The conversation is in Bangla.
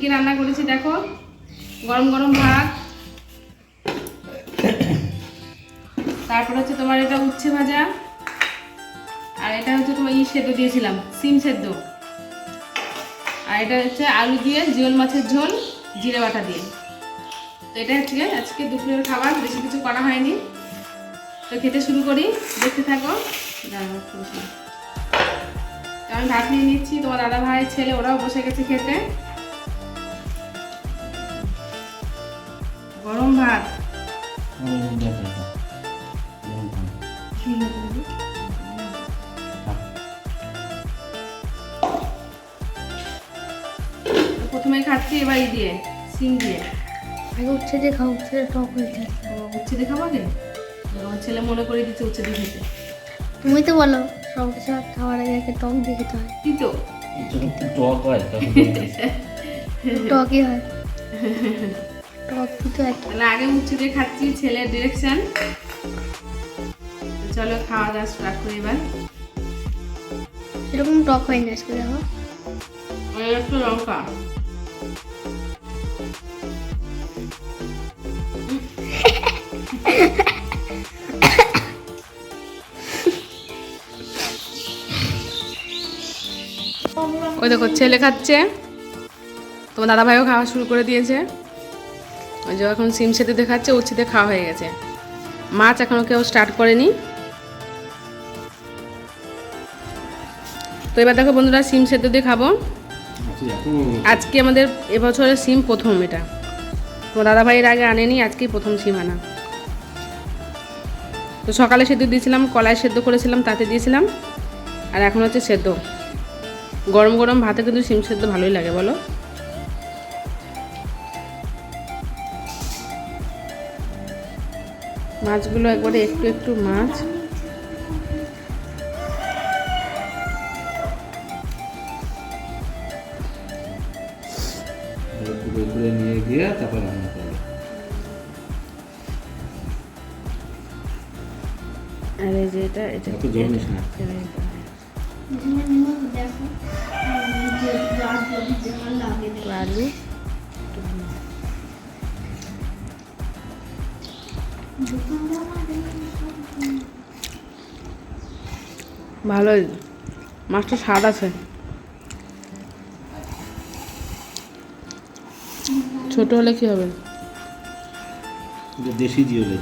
কি রান্না করেছি দেখো। গরম গরম ভাত, তারপর হচ্ছে তোমার এটা উচ্ছে ভাজা, আর এটা হচ্ছে তোমার সেদ্ধ দিয়েছিলাম, সিম সেদ্ধ, আর এটা হচ্ছে আলু দিয়ে জিওল মাছের ঝোল জিরে বাটা দিয়ে। তো এটা হচ্ছে আজকে দুপুরের খাবার, বেশি কিছু করা হয়নি। তো খেতে শুরু করি, দেখতে থাকো। তো আমি ভাত নিয়ে নিচ্ছি, তোমার দাদা ভাই ছেলে ওরাও বসে গেছে খেতে। গরম ভাত, প্রথমে খাচ্ছি এবার দিয়ে সিম দিয়ে। আগে উচ্ছে দিয়ে খাও, উচ্ছে টক হয়ে যায়। উচ্ছে দিয়ে খাবো আগে? আমার ছেলে মনে করে দিচ্ছে উচ্ছে দিয়ে খেতে। তুমি তো বলো সব কিছু খাওয়ার আগে আগে টক দিয়ে খেতে হয়। কি তো টক হয় টকই হয়, টক তো একই। তাহলে আগে উচ্ছে দিয়ে খাচ্ছি, ছেলের ডিরেকশন। চলো খাওয়া দাওয়া স্টার্ট করি এবার। এরকম টক হয় না আজকে দেখো। একটু লঙ্কা, ওই দেখো ছেলে খাচ্ছে, তোমার দাদা ভাইও খাওয়া শুরু করে দিয়েছে। ওই যে এখন সিম সেদ্ধ দেখাচ্ছে, উচ্ছেতে খাওয়া হয়ে গেছে। মাছ এখনো কেউ স্টার্ট করেনি। তো এবার দেখো বন্ধুরা, সিম সেদ্ধ দিয়ে খাবো। আজকে আমাদের এবছরের সিম প্রথম এটা। তোমার দাদা ভাইয়ের আগে আনেনি, আজকেই প্রথম সিম আনা। তো সকালে সেদ্ধ দিয়েছিলাম, কলাই সেদ্ধ করেছিলাম, তাতে দিয়েছিলাম। আর এখন হচ্ছে সেদ্ধ। গরম গরম ভাতে কিন্তু সিম সেদ্ধ ভালোই লাগে বলো। মাছগুলো একবারে একটু একটু মাছ। নিয়ে গিয়ে তারপর রান্না করবে। আর এই যে এটা অত জল নিস না। আলু, ভালোই, মাছটা স্বাদ আছে। ছোট হলে কি হবে? দেশি জিওল।